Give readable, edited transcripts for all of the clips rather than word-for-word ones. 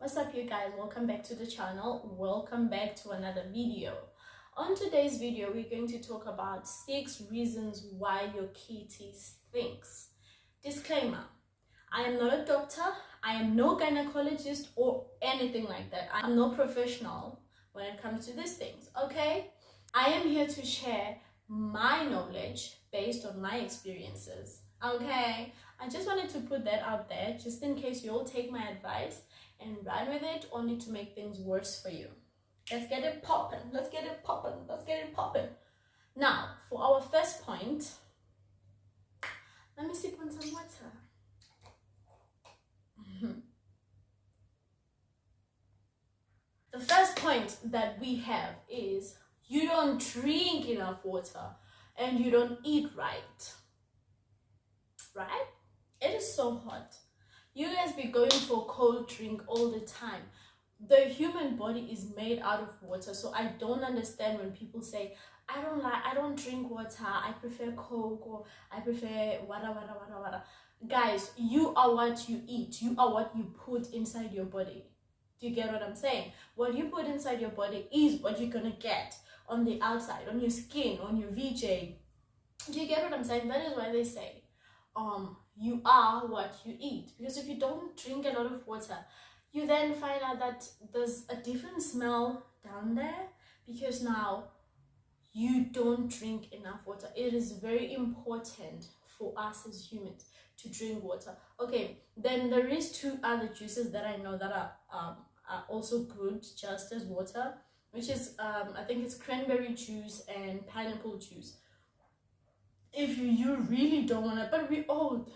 What's up, you guys? Welcome back to the channel. Welcome back to another video. On today's video, we're going to talk about 6 reasons why your kitty stinks. Disclaimer: I am not a doctor, I am no gynecologist or anything like that. I'm no professional when it comes to these things, okay? I am here to share my knowledge based on my experiences, okay? I just wanted to put that out there just in case you all take my advice and run with it, only to make things worse for you. Let's get it popping. Let's get it popping. Let's get it popping. Now, for our first point, let me sip on some water. The first point that we have is you don't drink enough water and you don't eat right. Right? It is so hot. You guys be going for cold drink all the time. The human body is made out of water, so I don't understand when people say, I don't drink water, I prefer Coke, or I prefer wada. Guys, you are what you eat. You are what you put inside your body. Do you get what I'm saying? What you put inside your body is what you're gonna get on the outside, on your skin, on your VJ. Do you get what I'm saying? That is why they say, you are what you eat. Because if you don't drink a lot of water, you then find out that there's a different smell down there, because now you don't drink enough water. It is very important for us as humans to drink water. Okay, then there is 2 other juices that I know that are also good just as water, which is I think it's cranberry juice and pineapple juice. If you really don't want to, but we're old,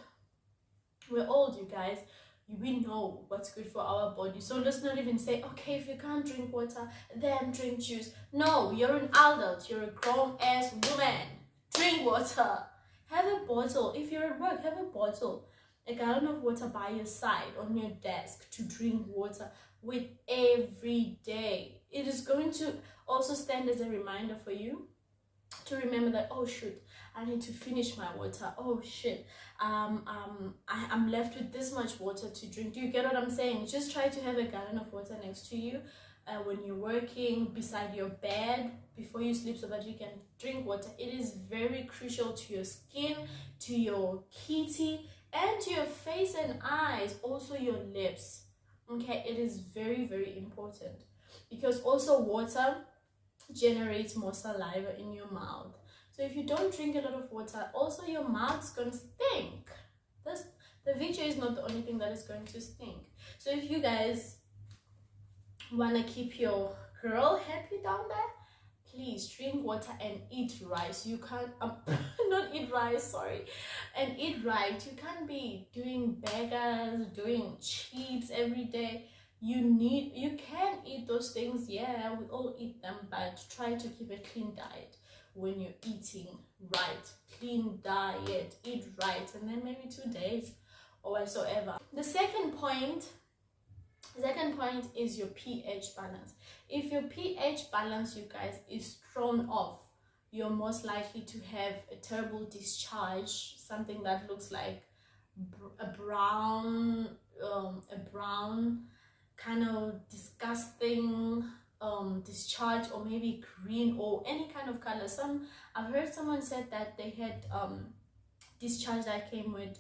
you guys. We know what's good for our body, so let's not even say, okay, if you can't drink water, then drink juice. No, you're an adult, you're a grown-ass woman. Drink water. Have a bottle. If you're at work, have a bottle, a gallon of water by your side on your desk to drink water with every day. It is going to also stand as a reminder for you to remember that, oh shoot, I need to finish my water. Oh shit, I'm left with this much water to drink. Do you get what I'm saying? Just try to have a gallon of water next to you when you're working, beside your bed, before you sleep, so that you can drink water. It is very crucial to your skin, to your kitty, and to your face and eyes, also your lips. Okay, it is very, very important, because also water generates more saliva in your mouth. So if you don't drink a lot of water, also your mouth's gonna stink. The VJ is not the only thing that is going to stink. So if you guys want to keep your girl happy down there, please drink water and eat rice. You can't not eat rice, sorry, and eat right. You can't be doing burgers, doing chips every day. You can eat those things, yeah, we all eat them, but try to keep a clean diet when you're eating right. Clean diet, eat right, and then maybe 2 days or whatsoever. The second point is your pH balance. If your pH balance, you guys, is thrown off, you're most likely to have a terrible discharge, something that looks like a brown kind of disgusting discharge, or maybe green, or any kind of color. I've heard someone said that they had discharge that came with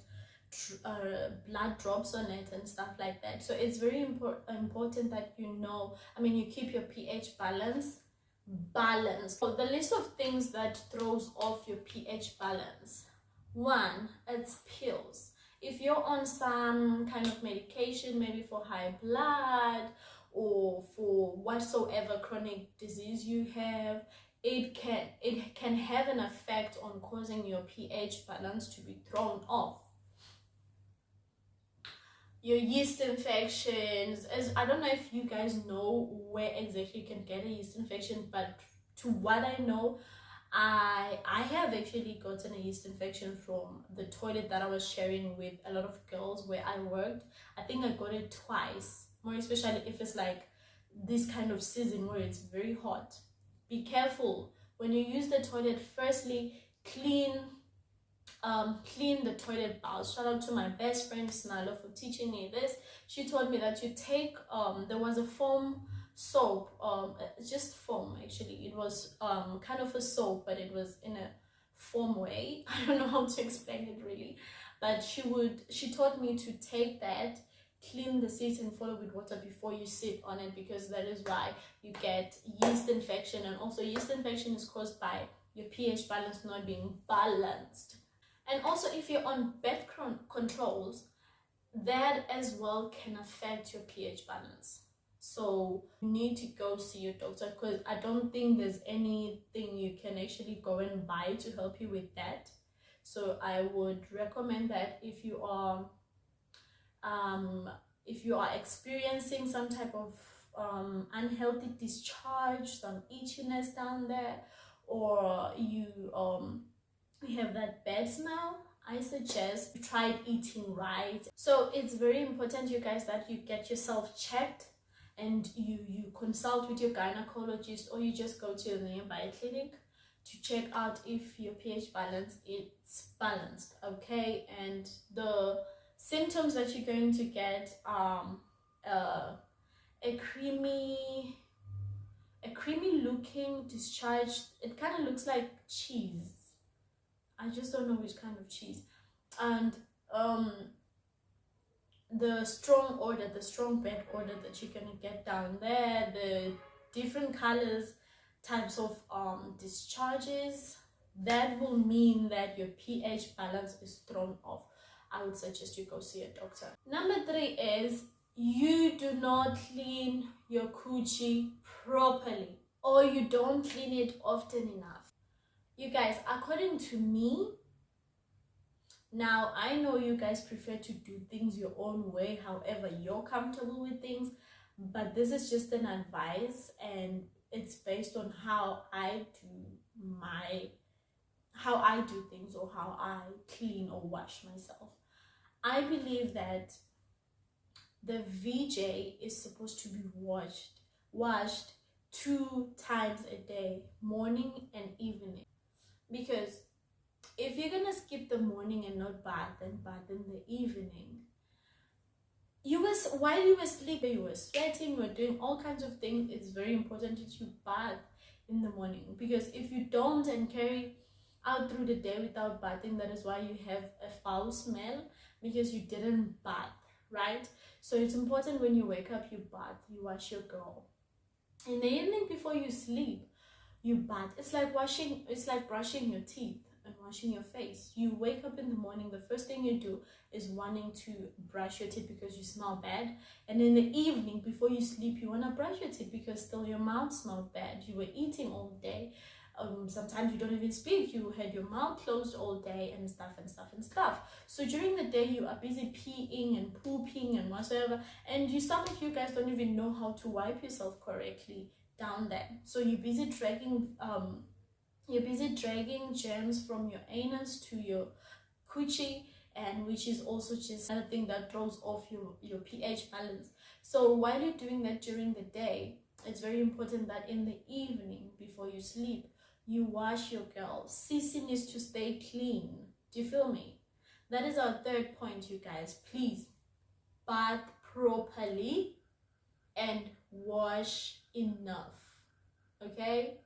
blood drops on it and stuff like that. So it's very important that you keep your pH balance. So the list of things that throws off your pH balance: 1, it's pills. If you're on some kind of medication, maybe for high blood or for whatsoever chronic disease you have, it can have an effect on causing your pH balance to be thrown off. Your yeast infections, as I don't know if you guys know where exactly you can get a yeast infection, but to what I know, I have actually gotten a yeast infection from the toilet that I was sharing with a lot of girls where I worked. I think I got it twice, more especially if it's like this kind of season where it's very hot. Be careful when you use the toilet. Firstly, clean clean the toilet bowl. Shout out to my best friend Khumalo for teaching me this. She told me that you take there was a foam soap, just foam actually. It was kind of a soap, but it was in a foam way. I don't know how to explain it really, but she taught me to take that, clean the seat and follow with water before you sit on it, because that is why you get yeast infection. And also yeast infection is caused by your pH balance not being balanced. And also if you're on bed controls, that as well can affect your pH balance. So you need to go see your doctor, because I don't think there's anything you can actually go and buy to help you with that. So I would recommend that if you are experiencing some type of unhealthy discharge, some itchiness down there, or you have that bad smell, I suggest you try eating right. So it's very important, you guys, that you get yourself checked and you consult with your gynecologist, or you just go to the nearby clinic to check out if your pH balance is balanced, okay? And the symptoms that you're going to get are a creamy looking discharge. It kind of looks like cheese. I just don't know which kind of cheese. And the strong bad odor that you're gonna get down there, the different colors, types of discharges, that will mean that your pH balance is thrown off. I would suggest you go see a doctor. Number 3 is you do not clean your coochie properly, or you don't clean it often enough. You guys, according to me, now I know you guys prefer to do things your own way, however you're comfortable with things, but this is just an advice, and it's based on how I do things, or how I clean or wash myself. I believe that the VJ is supposed to be washed 2 times a day, morning and evening. Because if you're gonna skip the morning and not bath and bath in the evening, while you were sleeping, you were sweating, you were doing all kinds of things. It's very important that you bath in the morning, because if you don't and carry out through the day without bathing, that is why you have a foul smell, because you didn't bath, right? So it's important when you wake up, you bath, you wash your girl. In the evening before you sleep, you bath. It's like brushing your teeth and washing your face. You wake up in the morning, the first thing you do is wanting to brush your teeth because you smell bad, and in the evening before you sleep, you want to brush your teeth because still your mouth smelled bad. You were eating all day. Sometimes you don't even speak, you had your mouth closed all day, and stuff. So during the day you are busy peeing and pooping and whatever, and some of you guys don't even know how to wipe yourself correctly down there. So you're busy dragging germs from your anus to your coochie, and which is also just another thing that throws off your pH balance. So while you're doing that during the day, it's very important that in the evening before you sleep, you wash your girl. Sissy needs to stay clean. Do you feel me? That is our 3rd point, you guys. Please bath properly and wash enough, okay?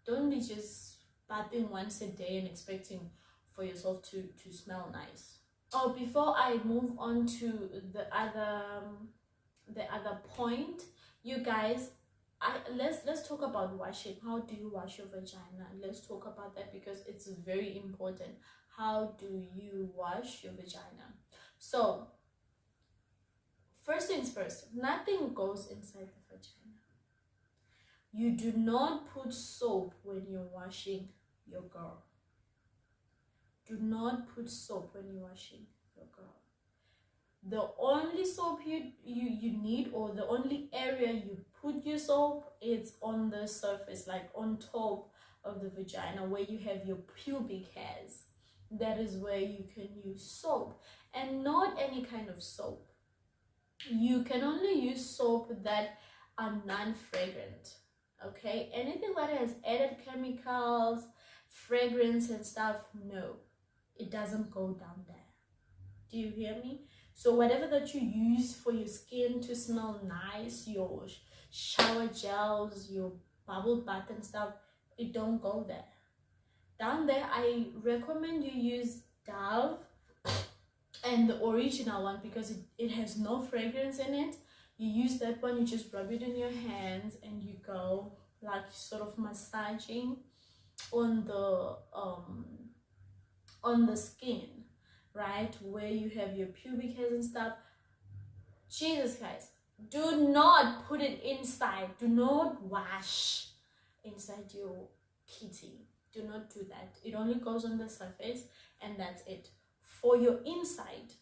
Don't be just bathing once a day and expecting for yourself to smell nice. Oh, before I move on to the other point, you guys, let's talk about washing. How do you wash your vagina? Let's talk about that, because it's very important. How do you wash your vagina? So first things first, nothing goes inside the vagina. You do not put soap when you're washing your girl. Do not put soap when you're washing your girl. The only soap you need, or the only area you put your soap, is on the surface, like on top of the vagina, where you have your pubic hairs. That is where you can use soap, and not any kind of soap. You can only use soap that are non-fragrant, okay? Anything that has added chemicals, fragrance and stuff, no. it doesn't go down there. Do you hear me? So whatever that you use for your skin to smell nice, your shower gels, your bubble bath and stuff, it don't go there. Down there, I recommend you use Dove and the original one, because it has no fragrance in it. You use that one, you just rub it in your hands and you go like sort of massaging on the skin, right, where you have your pubic hairs and stuff. Jesus guys, do not put it inside. Do not wash inside your kitty. Do not do that. It only goes on the surface and that's it. For your inside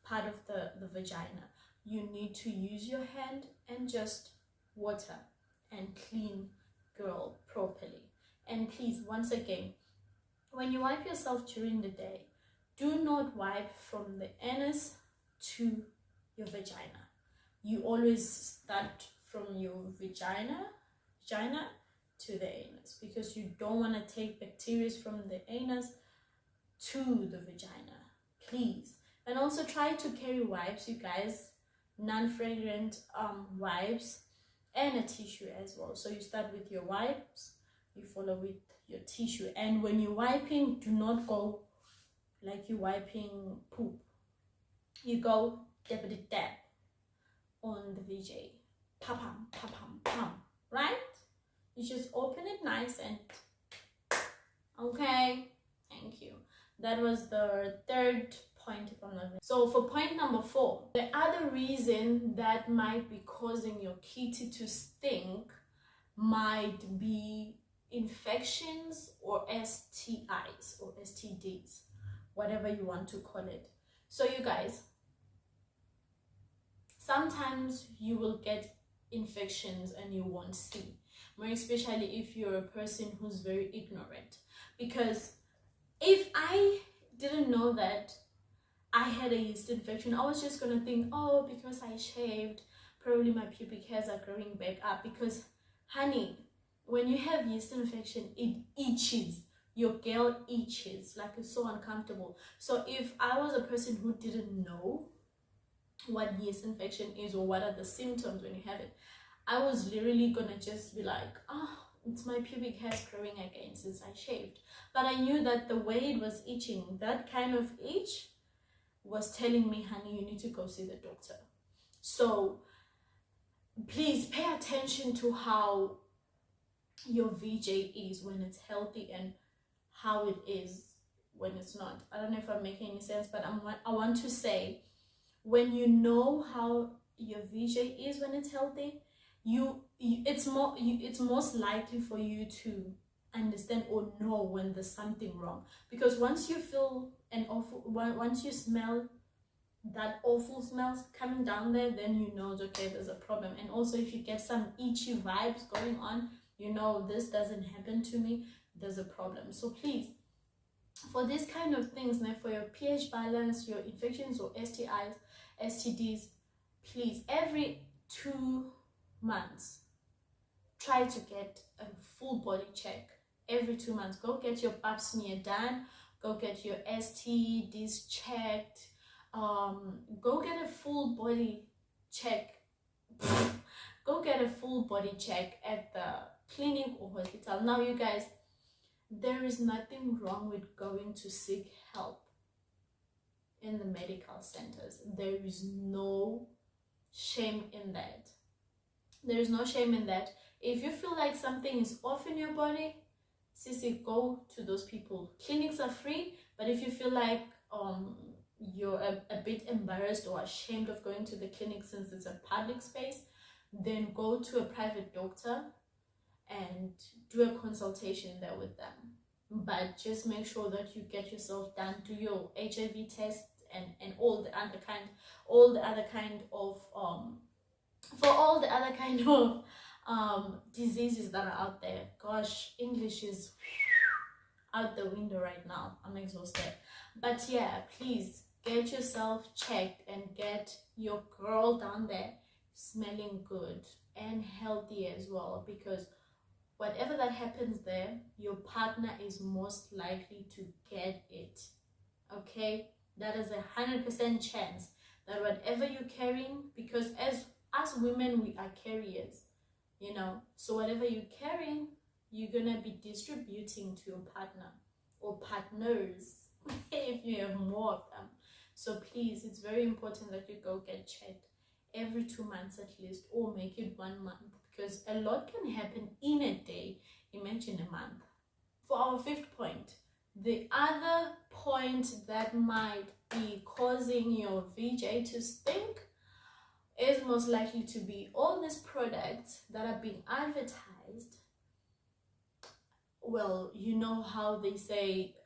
part of the vagina, you need to use your hand and just water and clean, girl, properly. And please, once again, when you wipe yourself during the day, do not wipe from the anus to your vagina. You always start from your vagina to the anus, because you don't want to take bacteria from the anus to the vagina, please. And also try to carry wipes, you guys, non-fragrant wipes, and a tissue as well. So you start with your wipes, you follow with your tissue, and when you're wiping, do not go like you're wiping poop. You go dabbity dab on the VJ, pam pam pam pam, right? You just open it nice and okay. Thank you. That was the third point, if I'm not mistaken. So for point number 4, the other reason that might be causing your kitty to stink might be infections or STIs or STDs, whatever you want to call it. So you guys, sometimes you will get infections and you won't see, more especially if you're a person who's very ignorant. Because if I didn't know that I had a yeast infection, I was just gonna think, oh, because I shaved, probably my pubic hairs are growing back up. Because honey, when you have yeast infection, it itches. Your girl itches, like it's so uncomfortable. So if I was a person who didn't know what yeast infection is or what are the symptoms when you have it, I was literally gonna just be like, oh, it's my pubic hairs growing again since I shaved. But I knew that the way it was itching, that kind of itch was telling me, honey, you need to go see the doctor. So please pay attention to how your VJ is when it's healthy and how it is when it's not. I don't know if I'm making any sense, but I want to say, when you know how your VJ is when it's healthy, it's most likely for you to understand or know when there's something wrong. Because once you feel once you smell that awful smells coming down there, then you know, okay, there's a problem. And also if you get some itchy vibes going on, you know, this doesn't happen to me, there's a problem. So please, for these kind of things, now for your pH balance, your infections or STIs, STDs, please, every 2 months, try to get a full body check. Every 2 months, go get your pap smear done, go get your STDs checked, go get a full body check. Go get a full body check at the clinic or hospital. Now you guys, there is nothing wrong with going to seek help in the medical centers. There is no shame in that. There is no shame in that. If you feel like something is off in your body, sissy, go to those people. Clinics are free, but if you feel like you're a bit embarrassed or ashamed of going to the clinic since it's a public space, then go to a private doctor and do a consultation there with them. But just make sure that you get yourself done, do your HIV test and all the other kind of for all the other kind of diseases that are out there. Gosh, English is out the window right now. I'm exhausted. But yeah, please get yourself checked and get your girl down there smelling good and healthy as well, because whatever that happens there, your partner is most likely to get it Okay, that is 100% chance that whatever you're carrying, because as women we are carriers, you know, so whatever you're carrying, you're gonna be distributing to your partner or partners if you have more of them. So please, it's very important that you go get checked every 2 months at least, or make it 1 month, because a lot can happen in a day, imagine a month. For our fifth point, the other point that might be causing your VJ to stink is most likely to be all these products that are being advertised. Well, you know how they say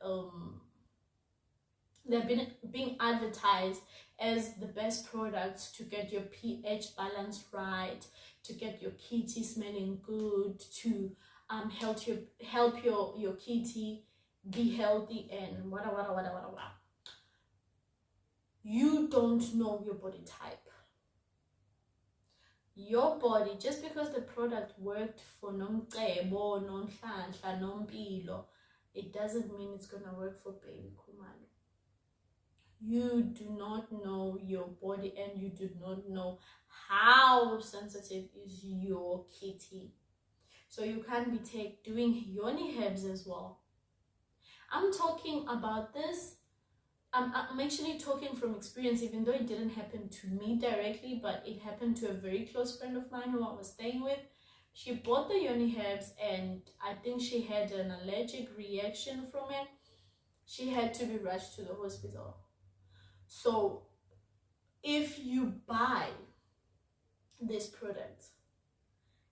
they've been being advertised as the best products to get your pH balance right, to get your kitty smelling good, to help your kitty be healthy, and wada. You don't know your body type. Your body, just because the product worked for nomcebo, nonhlanhla, nompilo, it doesn't mean it's gonna work for baby Khumalo. You do not know your body, and you do not know how sensitive is your kitty. So you can't be doing yoni herbs as well. I'm talking about this. I'm actually talking from experience, even though it didn't happen to me directly, but it happened to a very close friend of mine who I was staying with. She bought the yoni herbs, and I think she had an allergic reaction from it. She had to be rushed to the hospital. So if you buy this product,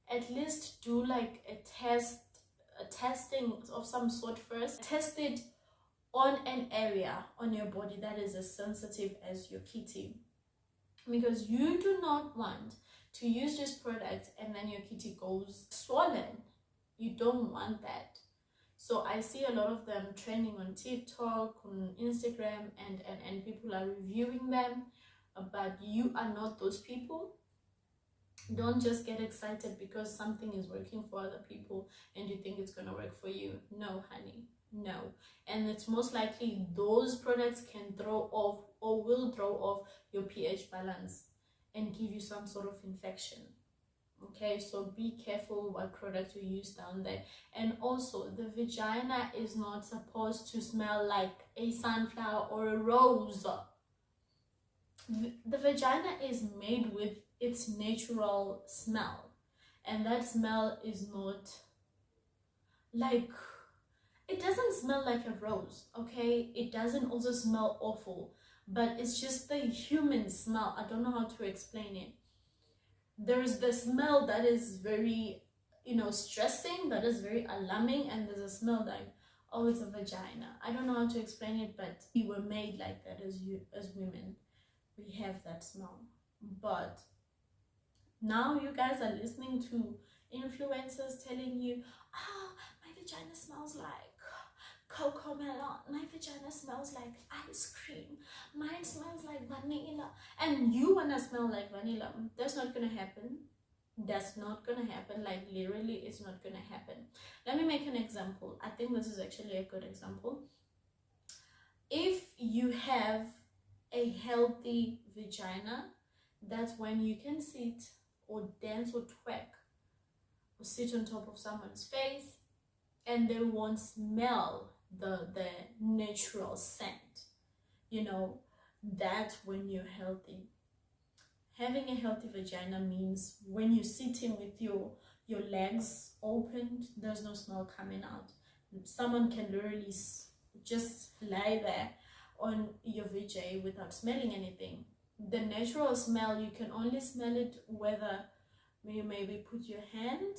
at least do like a testing of some sort first. Test it on an area on your body that is as sensitive as your kitty, because you do not want to use this product and then your kitty goes swollen. You don't want that. So I see a lot of them trending on TikTok, on Instagram, and people are reviewing them, but you are not those people. Don't just get excited because something is working for other people and you think it's going to work for you. No, honey, no. And it's most likely those products can throw off or will throw off your pH balance and give you some sort of infection. Okay, so be careful what product you use down there. And also, the vagina is not supposed to smell like a sunflower or a rose. The vagina is made with its natural smell, and that smell is not like, it doesn't smell like a rose, okay? It doesn't also smell awful, but it's just the human smell. I don't know how to explain it. There's the smell that is very, stressing, that is very alarming, and there's a smell like, oh, it's a vagina. I don't know how to explain it, but we were made like that as women. We have that smell. But now you guys are listening to influencers telling you, oh, my vagina smells like cocoa melon, my vagina smells like ice cream, mine smells like vanilla, and you want to smell like vanilla. That's not gonna happen. That's not gonna happen. Like, literally, it's not gonna happen. Let me make an example. I think this is actually a good example. If you have a healthy vagina, that's when you can sit or dance or twerk or sit on top of someone's face and they won't smell the natural scent. That's when you're healthy. Having a healthy vagina means when you're sitting with your legs opened, there's no smell coming out. Someone can literally just lie there on your VJ without smelling anything. The natural smell, you can only smell it whether you maybe put your hand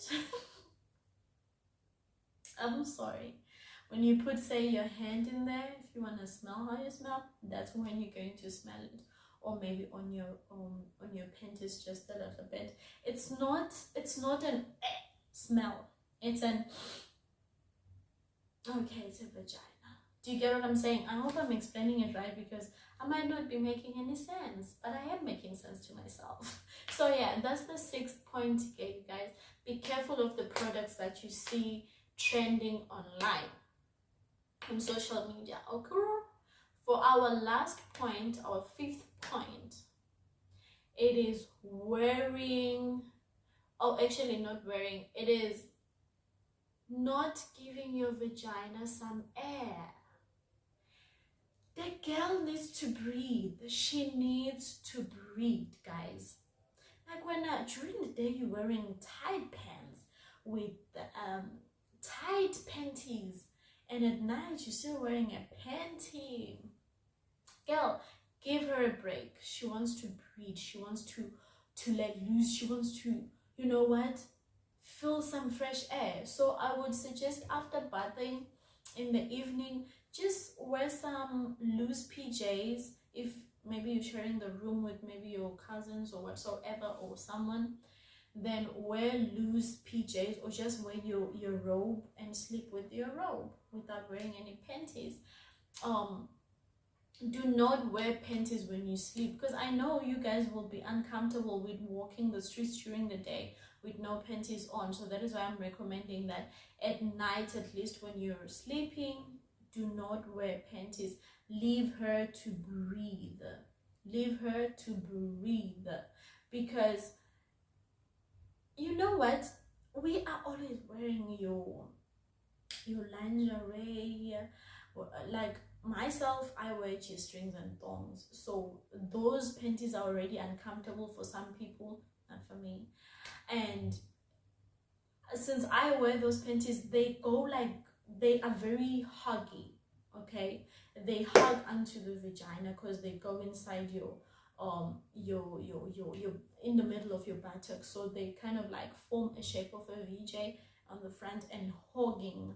I'm sorry, when you put, say, your hand in there, if you want to smell how you smell, that's when you're going to smell it. Or maybe on your panties just a little bit. It's not an smell, it's an okay, it's a vagina. Do you get what I'm saying? I hope I'm explaining it right, because I might not be making any sense, but I am making sense to myself. So yeah, that's the 6th point here, you guys. Be careful of the products that you see trending online, on social media. Oh girl, For our last point, our fifth point, it is wearing, oh, actually not wearing, it is not giving your vagina some air. The girl needs to breathe. She needs to breathe, guys. Like when during the day you're wearing tight pants with tight panties, and at night you're still wearing a panty. Girl, give her a break. She wants to breathe. She wants to let loose. She wants to, you know what, feel some fresh air. So I would suggest after bathing in the evening, just wear some loose PJs. If maybe you're sharing the room with maybe your cousins or whatsoever, or someone, then wear loose PJs, or just wear your robe and sleep with your robe without wearing any panties. Do not wear panties when you sleep, because I know you guys will be uncomfortable with walking the streets during the day with no panties on. So that is why I'm recommending that at night, at least when you're sleeping, do not wear panties. Leave her to breathe. Leave her to breathe. Because you know what, we are always wearing your lingerie. Like myself, I wear G-strings and thongs, so those panties are already uncomfortable for some people, not for me. And since I wear those panties, they go like, they are very huggy, okay? They hug onto the vagina because they go inside your in the middle of your buttocks, so they kind of like form a shape of a VJ on the front and hogging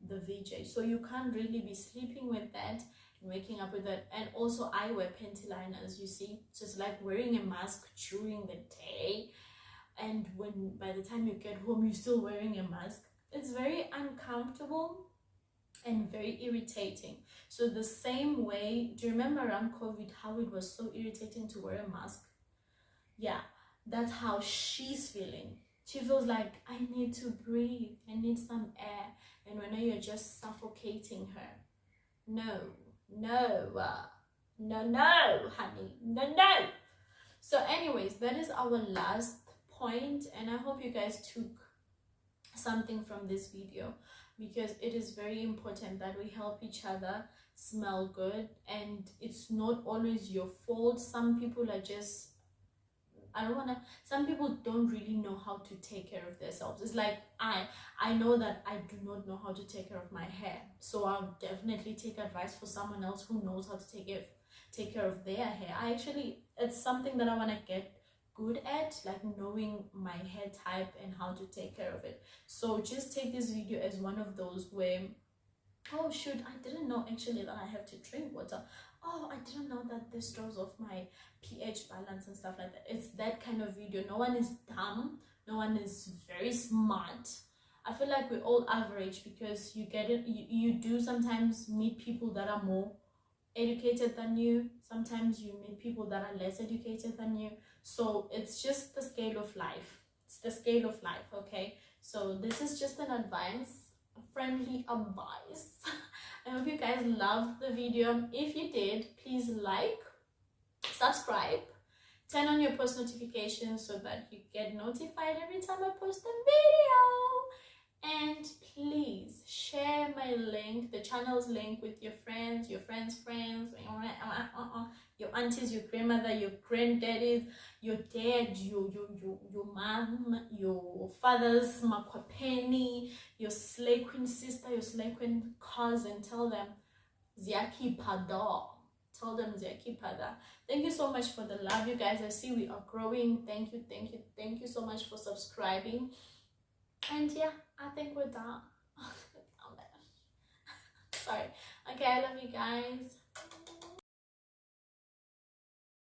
the VJ. So you can't really be sleeping with that and waking up with that. And also I wear panty liners, you see, just like wearing a mask during the day, and when by the time you get home you're still wearing a mask. It's very uncomfortable and very irritating. So the same way, do you remember around COVID how it was so irritating to wear a mask? Yeah, that's how she's feeling. She feels like, I need to breathe, I need some air, and when you're just suffocating her. No, honey, no. So anyways, that is our last point, and I hope you guys took something from this video, because it is very important that we help each other smell good. And it's not always your fault. Some people are just, some people don't really know how to take care of themselves. It's like I know that I do not know how to take care of my hair, so I'll definitely take advice for someone else who knows how to take care of their hair. It's something that I want to get good at, like knowing my hair type and how to take care of it. So just take this video as one of those where, oh shoot, I didn't know actually that I have to drink water. Oh, I didn't know that this throws off my pH balance and stuff like that. It's that kind of video. No one is dumb, no one is very smart. I feel like we're all average, because you get it, you do sometimes meet people that are more educated than you, sometimes you meet people that are less educated than you. So it's just the scale of life. It's the scale of life, okay? So this is just an advice, a friendly advice. I hope you guys loved the video. If you did, please like, subscribe, turn on your post notifications so that you get notified every time I post a video. And please share my link, the channel's link, with your friends, your friends' friends, your aunties, your grandmother, your granddaddies, your dad, your mom, your father's makwapeni, your slay queen sister, your slay queen cousin. Tell them Ziaki Pada. Tell them Ziaki Pada. Thank you so much for the love, you guys. I see we are growing. Thank you so much for subscribing. And yeah, I think we're done. Sorry. Okay, I love you guys.